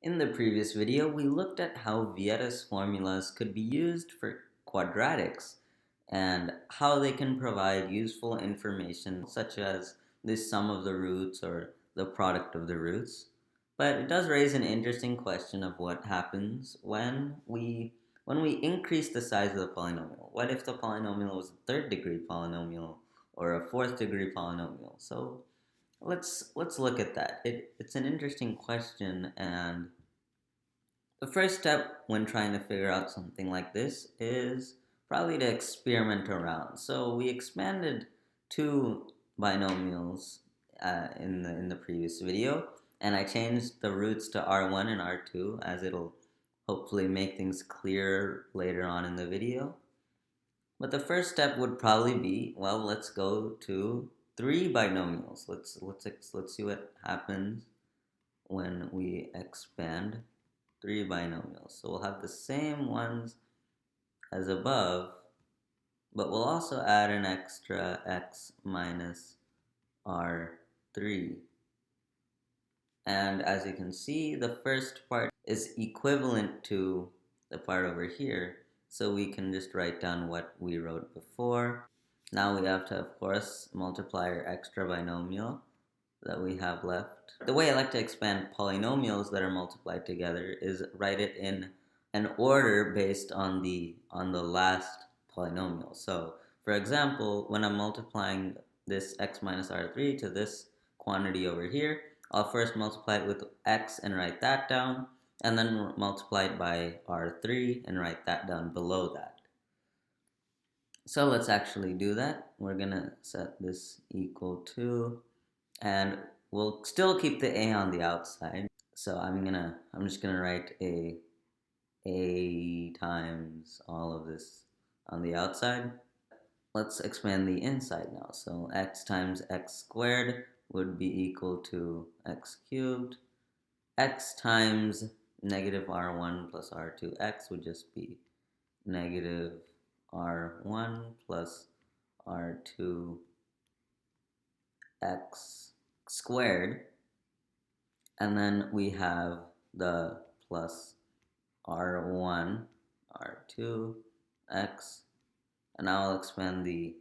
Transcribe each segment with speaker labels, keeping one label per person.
Speaker 1: In the previous video, we looked at how Vieta's formulas could be used for quadratics and how they can provide useful information such as the sum of the roots or the product of the roots. But it does raise an interesting question of what happens when we increase the size of the polynomial. What if the polynomial was a third degree polynomial or a fourth degree polynomial? So let's look at that. It's an interesting question, and the first step when trying to figure out something like this is probably to experiment around. So we expanded two binomials in the previous video, and I changed the roots to R1 and R2 as it'll hopefully make things clearer later on in the video. But the first step would probably be, well, let's go to three binomials. Let's see what happens when we expand three binomials. So we'll have the same ones as above, but we'll also add an extra x minus r3. And as you can see, the first part is equivalent to the part over here, so we can just write down what we wrote before. Now we have to, of course, multiply our extra binomial that we have left. The way I like to expand polynomials that are multiplied together is write it in an order based on the last polynomial. So for example, when I'm multiplying this x minus r3 to this quantity over here, I'll first multiply it with x and write that down, and then multiply it by r3 and write that down below that. So let's actually do that. We're gonna set this equal to, and we'll still keep the a on the outside. So I'm just gonna write a times all of this on the outside. Let's expand the inside now. So x times x squared would be equal to x cubed. X times negative r1 plus r2x would just be negative r1 plus r2 x squared, and then we have the plus r1 r2 x, and now I'll expand the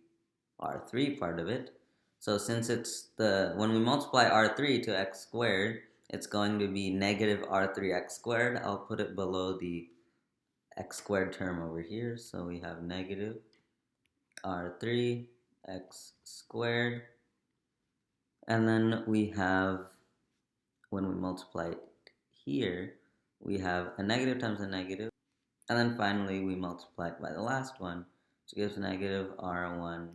Speaker 1: r3 part of it. So since it's when we multiply r3 to x squared, it's going to be negative r3x squared. I'll put it below the x squared term over here, so we have negative r3 x squared. And then we have, when we multiply it here, we have a negative times a negative. And then finally, we multiply it by the last one, which gives negative r1,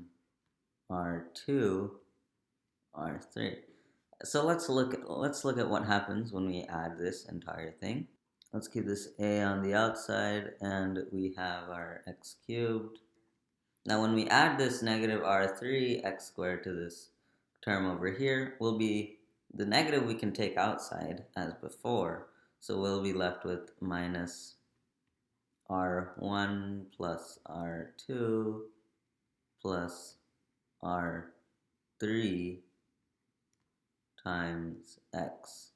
Speaker 1: r2, r3. So let's look at what happens when we add this entire thing. Let's keep this a on the outside, and we have our x cubed. Now when we add this negative r3 x squared to this term over here, will be the negative we can take outside as before, so we'll be left with minus r1 plus r2 plus r3 times x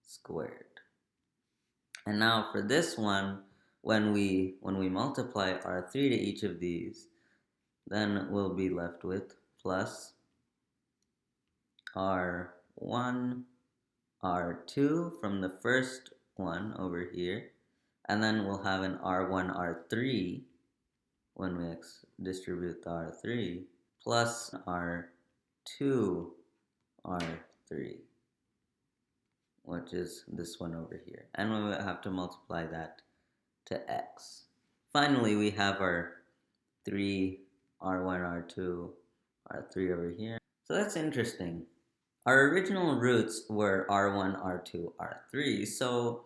Speaker 1: squared. And now for this one, when we multiply r3 to each of these, then we'll be left with plus r1, r2 from the first one over here, and then we'll have an r1, r3 when we distribute the r3, plus r2, r3, which is this one over here. And we will have to multiply that to x. Finally, we have our 3, r1, r2, r3 over here. So that's interesting. Our original roots were r1, r2, r3, so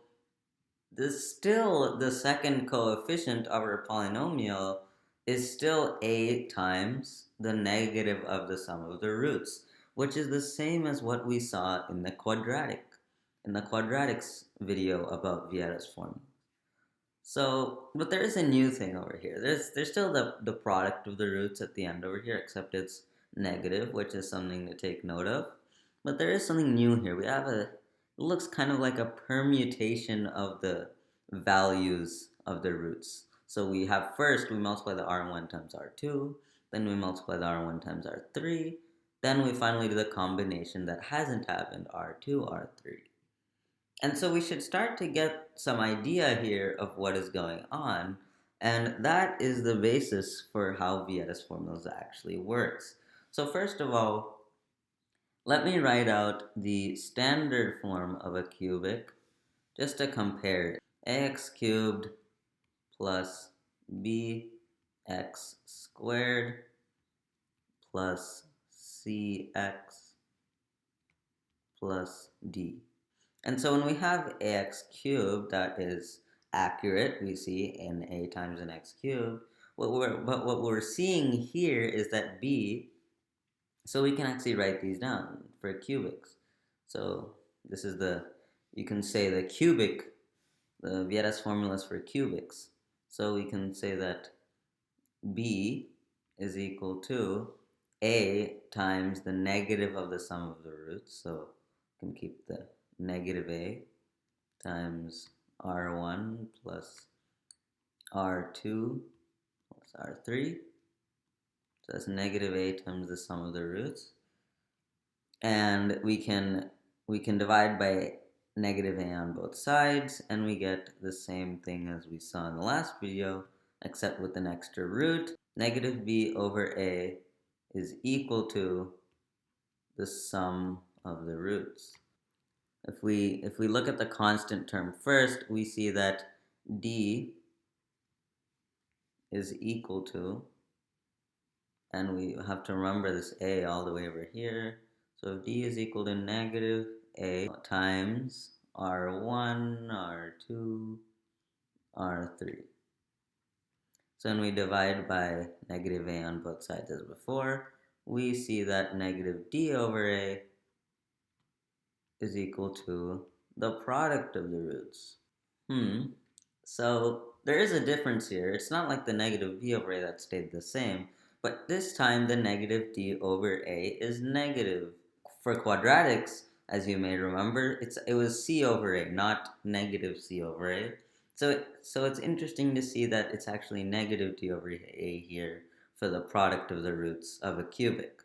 Speaker 1: the second coefficient of our polynomial is still a times the negative of the sum of the roots, which is the same as what we saw in the quadratics video about Vieta's formula. So, but there is a new thing over here. There's still the product of the roots at the end over here, except it's negative, which is something to take note of. But there is something new here. We have a looks kind of like a permutation of the values of the roots. So we have first, we multiply the R1 times R2, then we multiply the R1 times R3, then we finally do the combination that hasn't happened, R2, R3. And so we should start to get some idea here of what is going on, and that is the basis for how Vieta's formulas actually works. So first of all, let me write out the standard form of a cubic just to compare it. Ax cubed plus bx squared plus cx plus d. And so when we have ax cubed, that is accurate. We see in a times an x cubed. But what we're seeing here is that b, so we can actually write these down for cubics. So this is you can say the cubic, the Vieta's formulas for cubics. So we can say that b is equal to a times the negative of the sum of the roots. So we can keep the negative a times r1 plus r2 plus r3. So that's negative a times the sum of the roots. And we can divide by negative a on both sides, and we get the same thing as we saw in the last video, except with an extra root. Negative b over a is equal to the sum of the roots. If we look at the constant term first, we see that d is equal to, and we have to remember this a all the way over here. So if d is equal to negative a times r1, r2, r3. So when we divide by negative a on both sides as before, we see that negative d over a is equal to the product of the roots. So there is a difference here. It's not like the negative d over a that stayed the same, but this time the negative d over a is negative. For quadratics, as you may remember, it was c over a, not negative c over a. So it's interesting to see that it's actually negative d over a here for the product of the roots of a cubic.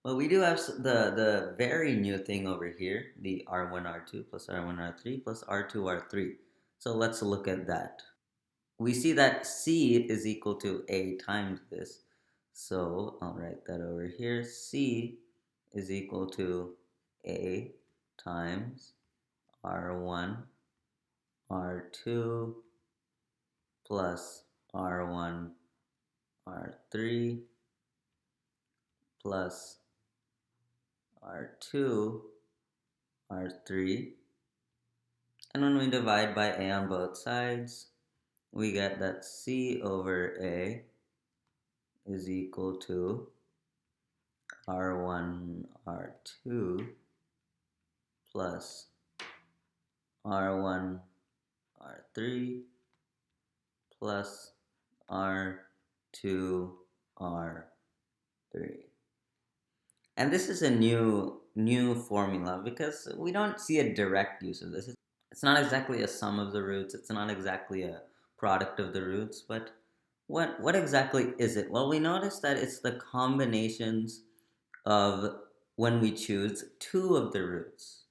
Speaker 1: Well, we do have the very new thing over here, the r1, r2 plus r1, r3 plus r2, r3. So let's look at that. We see that c is equal to a times this. So I'll write that over here. C is equal to a times r1, r2 plus r1, r3 plus r2, r3. And when we divide by a on both sides, we get that c over a is equal to r1, r2 plus r1, r3 plus r2, r3. And this is a new formula because we don't see a direct use of this. It's not exactly a sum of the roots. It's not exactly a product of the roots. But what exactly is it? Well, we notice that it's the combinations of when we choose two of the roots.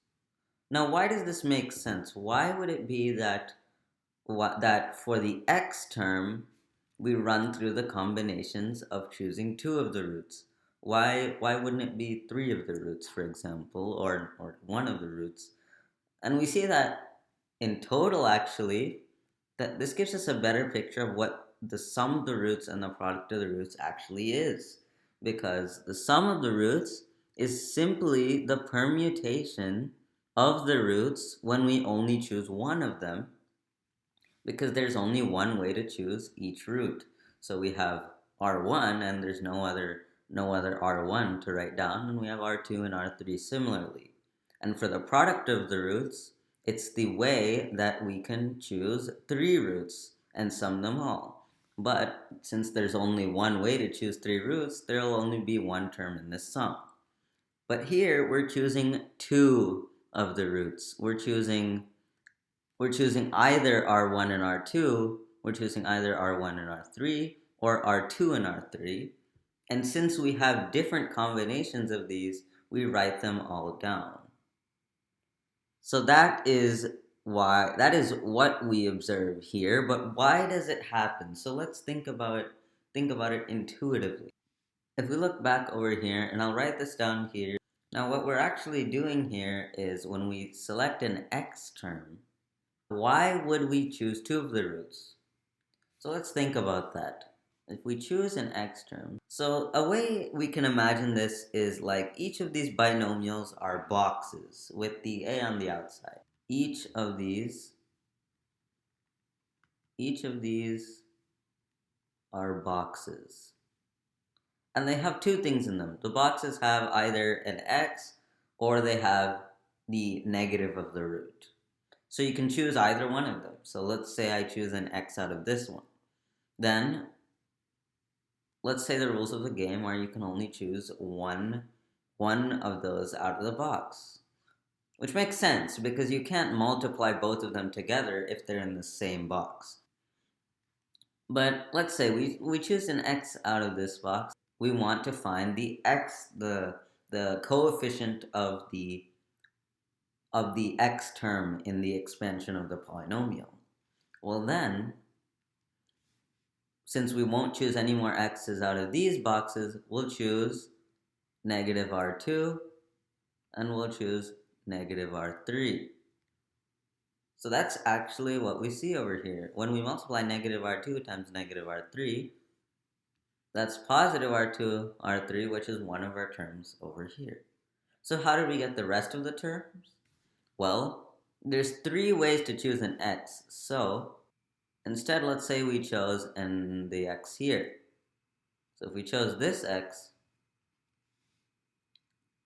Speaker 1: Now, why does this make sense? Why would it be that for the x term, we run through the combinations of choosing two of the roots? Why wouldn't it be three of the roots, for example, or one of the roots? And we see that in total, actually, that this gives us a better picture of what the sum of the roots and the product of the roots actually is. Because the sum of the roots is simply the permutation of the roots when we only choose one of them, because there's only one way to choose each root. So we have r1 and there's no other r1 to write down, and we have r2 and r3 similarly. And for the product of the roots, it's the way that we can choose three roots and sum them all. But since there's only one way to choose three roots, there will only be one term in this sum. But here we're choosing two of the roots. We're choosing either R1 and R2, we're choosing either R1 and R3, or R2 and R3. And since we have different combinations of these, we write them all down. So that is what we observe here, but why does it happen? So let's think about it intuitively. If we look back over here, and I'll write this down here. Now what we're actually doing here is when we select an x term, why would we choose two of the roots? So let's think about that. If we choose an x term, so a way we can imagine this is like each of these binomials are boxes with the a on the outside. Each of these are boxes. And they have two things in them. The boxes have either an x or they have the negative of the root. So you can choose either one of them. So let's say I choose an x out of this one. Then, let's say the rules of the game are you can only choose one of those out of the box. Which makes sense because you can't multiply both of them together if they're in the same box. But let's say we choose an x out of this box. We want to find the x, the coefficient of the x term in the expansion of the polynomial. Well then, since we won't choose any more x's out of these boxes, we'll choose negative R2 and we'll choose negative R3. So that's actually what we see over here. When we multiply negative R2 times negative R3, that's positive R2, R3, which is one of our terms over here. So how do we get the rest of the terms? Well, there's three ways to choose an x. So instead, let's say we chose the x here. So if we chose this x,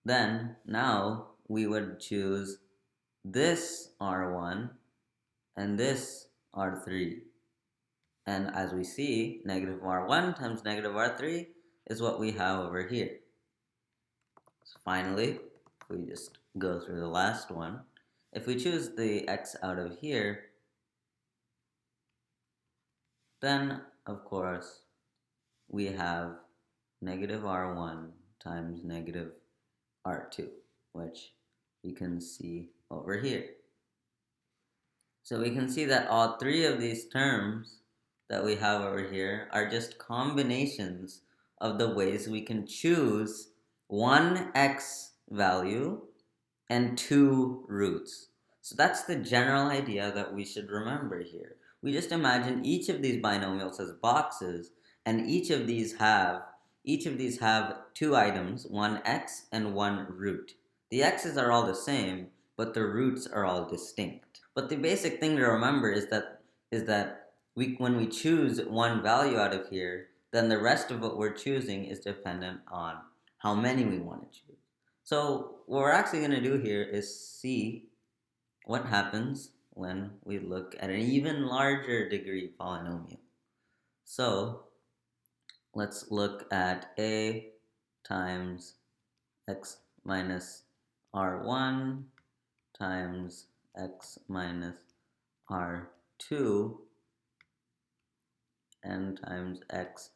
Speaker 1: then now we would choose this R1 and this R3. And as we see, negative R1 times negative R3 is what we have over here. So finally, if we just go through the last one, if we choose the x out of here, then of course we have negative R1 times negative R2, which you can see over here. So we can see that all three of these terms that we have over here are just combinations of the ways we can choose one x value and two roots. So that's the general idea that we should remember here. We just imagine each of these binomials as boxes, and each of these have two items, one x and one root. The x's are all the same, but the roots are all distinct. But the basic thing to remember is that when we choose one value out of here, then the rest of what we're choosing is dependent on how many we want to choose. So what we're actually going to do here is see what happens when we look at an even larger degree polynomial. So let's look at a times x minus r1 times x minus r2 n times x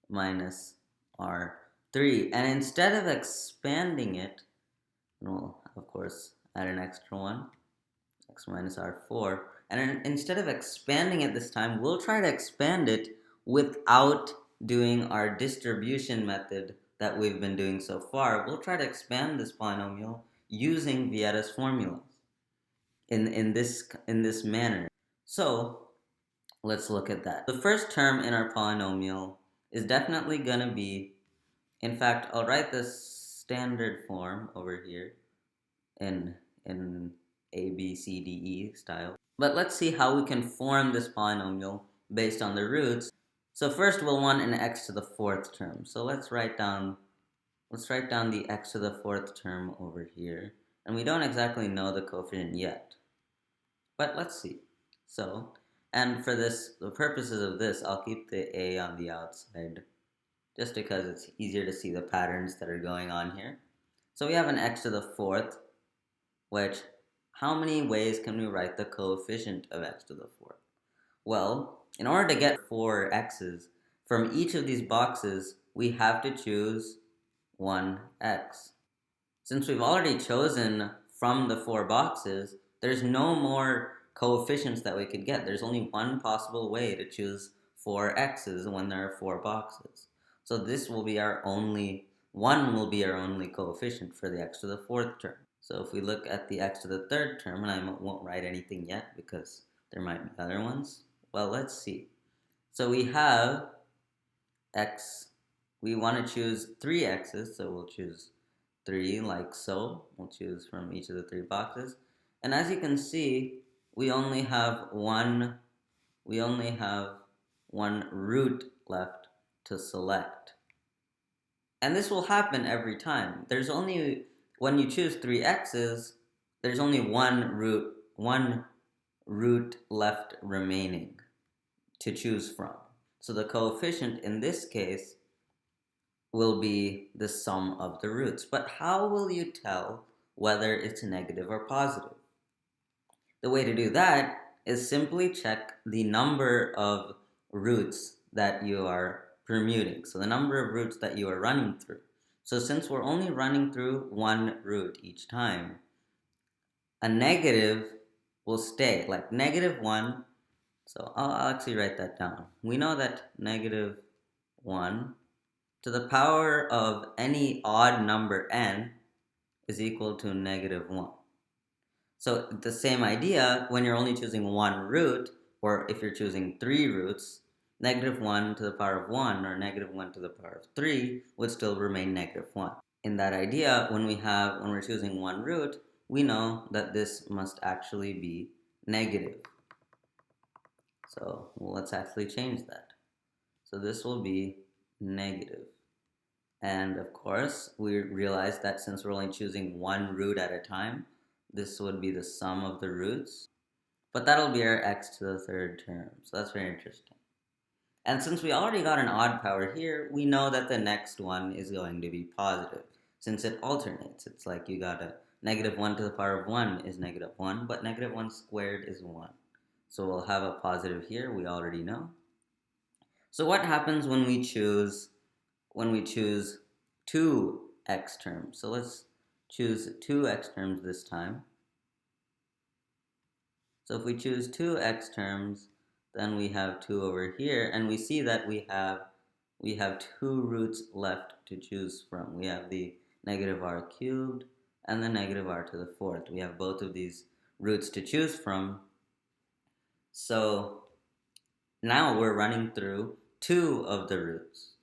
Speaker 1: minus r3. And instead of expanding it, we'll of course add an extra one, x minus r4. And instead of expanding it this time, we'll try to expand it without doing our distribution method that we've been doing so far. We'll try to expand this polynomial using Vieta's formulas in this manner. So let's look at that. The first term in our polynomial is definitely going to be, in fact, I'll write the standard form over here in A, B, C, D, E style. But let's see how we can form this polynomial based on the roots. So first we'll want an x to the fourth term. So let's write down the x to the fourth term over here. And we don't exactly know the coefficient yet. But let's see. So, and for the purposes of this, I'll keep the a on the outside just because it's easier to see the patterns that are going on here. So we have an x to the fourth, which how many ways can we write the coefficient of x to the fourth? Well, in order to get 4 x's, from each of these boxes, we have to choose one x. Since we've already chosen from the 4 boxes, there's no more coefficients that we could get. There's only one possible way to choose 4 x's when there are 4 boxes. So this will be our only, 1 will be our only coefficient for the x to the fourth term. So if we look at the x to the third term, and I won't write anything yet because there might be other ones. Well, let's see. So we have x, we want to choose 3 x's, so we'll choose 3 like so. We'll choose from each of the 3 boxes. And as you can see, we only have one root left to select. And this will happen every time. There's only, when you choose 3 x's, there's only one root left remaining to choose from. So the coefficient in this case will be the sum of the roots. But how will you tell whether it's negative or positive? The way to do that is simply check the number of roots that you are permuting. So the number of roots that you are running through. So since we're only running through one root each time, a negative will stay, like -1. So I'll actually write that down. We know that -1 to the power of any odd number n is equal to -1. So the same idea, when you're only choosing one root, or if you're choosing 3 roots, -1 to the power of 1 or -1 to the power of 3 would still remain -1. In that idea, when we're choosing one root, we know that this must actually be negative. So let's actually change that. So this will be negative. And of course, we realize that since we're only choosing one root at a time, this would be the sum of the roots. But that'll be our x to the third term. So that's very interesting. And since we already got an odd power here, we know that the next one is going to be positive, since it alternates. It's like you got a -1 to the power of 1 is -1, but -1 squared is 1. So we'll have a positive here, we already know. So what happens when we choose 2 x terms? So let's choose 2 x terms this time. So if we choose 2 x terms, then we have 2 over here, and we see that we have 2 roots left to choose from. We have the -r cubed and the -r to the fourth. We have both of these roots to choose from. So now we're running through 2 of the roots.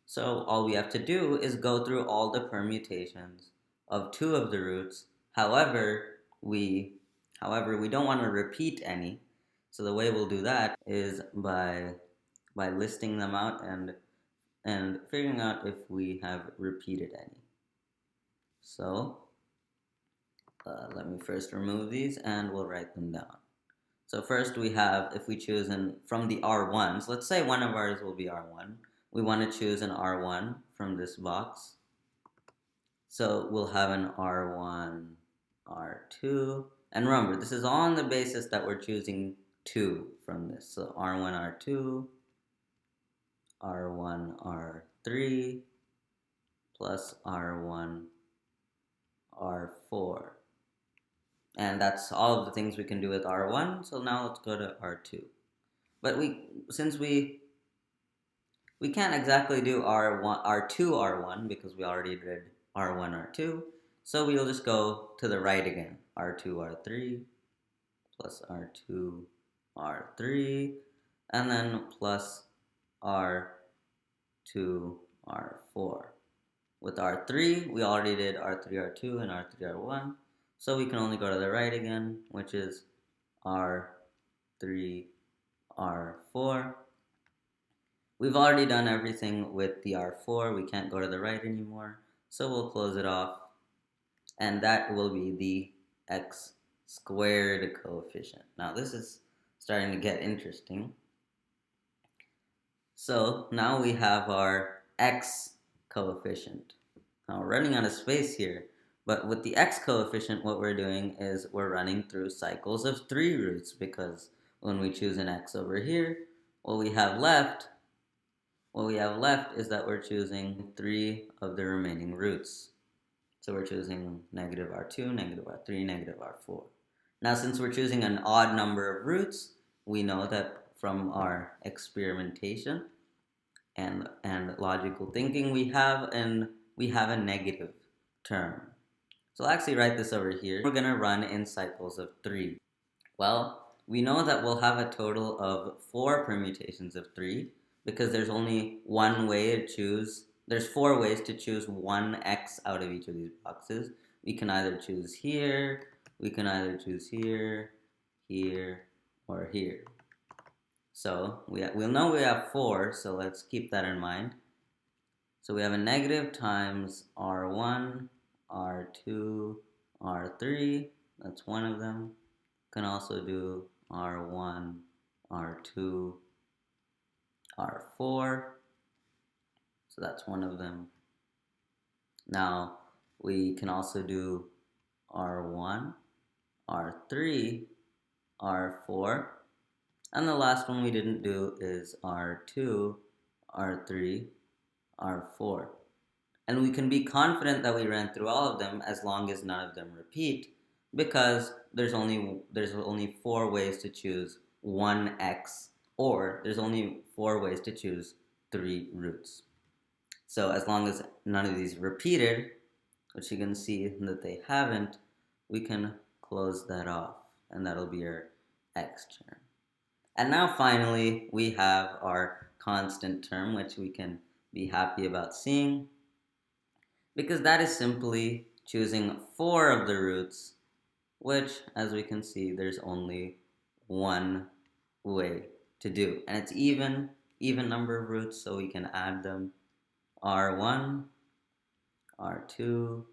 Speaker 1: So all we have to do is go through all the permutations of 2 of the roots. However, we don't want to repeat any. So the way we'll do that is by listing them out and figuring out if we have repeated any. So let me first remove these and we'll write them down. So first we have, if we choose from the R1s, let's say one of ours will be R1. We want to choose an R1 from this box. So we'll have an R1, R2. And remember, this is all on the basis that we're choosing 2 from this. So R1, R2, R1, R3, plus R1, R4. And that's all of the things we can do with R1. So now let's go to R2. But since we can't exactly do R2, R1 because we already did R1, R2. So we'll just go to the right again. R2, R3, plus R2, R3, and then plus R2, R4. With R3, we already did R3, R2, and R3, R1. So we can only go to the right again, which is R3, R4. We've already done everything with the R4. We can't go to the right anymore. So we'll close it off. And that will be the x squared coefficient. Now this is starting to get interesting. So now we have our x coefficient. Now we're running out of space here. But with the x coefficient, what we're doing is we're running through cycles of 3 roots, because when we choose an x over here, what we have left is that we're choosing 3 of the remaining roots. So we're choosing negative r2, negative r3, negative r4. Now, since we're choosing an odd number of roots, we know that from our experimentation and logical thinking, we have a negative term. So I'll actually write this over here. We're going to run in cycles of 3. Well, we know that we'll have a total of 4 permutations of 3, because there's only one way to choose. There's 4 ways to choose one x out of each of these boxes. We can either choose here, we can either choose here, here, or here. So we'll know we have 4, so let's keep that in mind. So we have a negative times r1, r2, r3. That's one of them. Can also do r1, r2, r4. So that's one of them. Now we can also do r1, r3, r4. And the last one we didn't do is r2, r3, r4. And we can be confident that we ran through all of them as long as none of them repeat, because there's only 4 ways to choose one x, or there's only 4 ways to choose 3 roots. So as long as none of these repeated, which you can see that they haven't, we can close that off, and that'll be our x term. And now finally, we have our constant term, which we can be happy about seeing, because that is simply choosing 4 of the roots, which, as we can see, there's only one way to do. And it's even number of roots, so we can add them. r1, r2,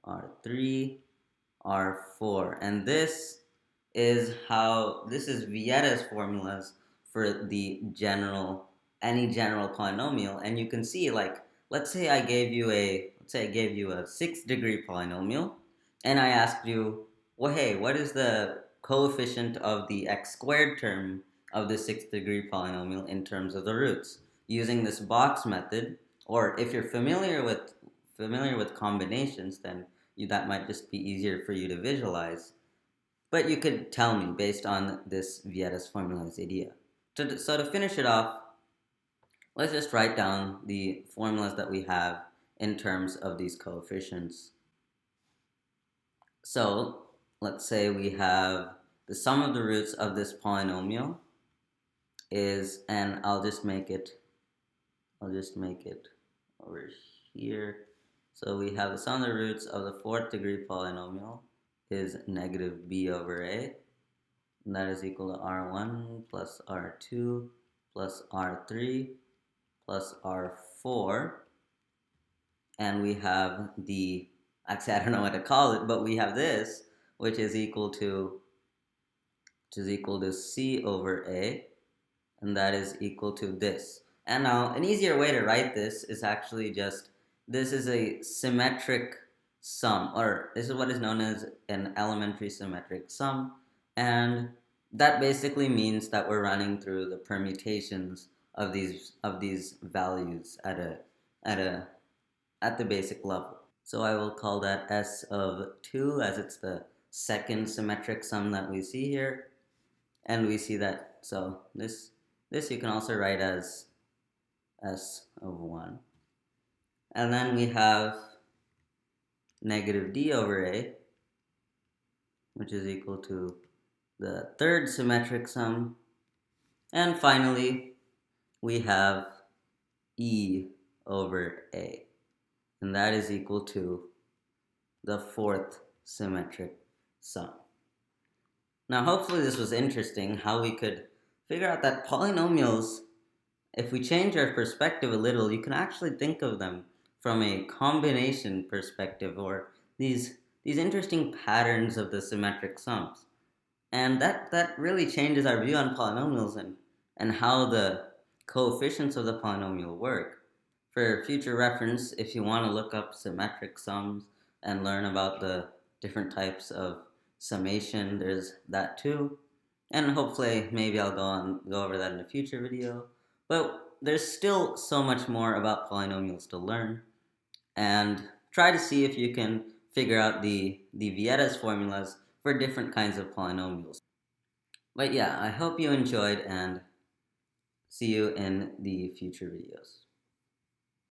Speaker 1: r3, r4. And this is Vieta's formulas for any general polynomial. And you can see, like, let's say I gave you a 6-degree polynomial, and I asked you, well, hey, what is the coefficient of the x squared term of the 6th-degree polynomial in terms of the roots? Using this box method, or if you're familiar with combinations, then that might just be easier for you to visualize. But you could tell me based on this Vieta's formulas idea. So to finish it off, let's just write down the formulas that we have in terms of these coefficients. So let's say we have the sum of the roots of this polynomial is, and I'll just make it over here. So we have the sum of the roots of the 4th degree polynomial is negative b over a, and that is equal to r1 plus r2 plus r3 plus r4. And we have actually I don't know what to call it, but we have this, which is equal to c over a, and that is equal to this. And now an easier way to write this is actually just, this is a symmetric sum, or this is what is known as an elementary symmetric sum, and that basically means that we're running through the permutations of these values at the basic level. So I will call that S of 2, as it's the second symmetric sum that we see here. And we see that, so this you can also write as S of 1. And then we have negative d over a, which is equal to the third symmetric sum. And finally, we have e over a, and that is equal to the 4th symmetric sum. Now, hopefully this was interesting, how we could figure out that polynomials, if we change our perspective a little, you can actually think of them from a combination perspective, or these interesting patterns of the symmetric sums. And that really changes our view on polynomials and how the coefficients of the polynomial work. For future reference, if you want to look up symmetric sums and learn about the different types of summation. There's that too. And hopefully maybe I'll go over that in a future video. But there's still so much more about polynomials to learn, and try to see if you can figure out the Vieta's formulas for different kinds of polynomials. But yeah, I hope you enjoyed, and see you in the future videos.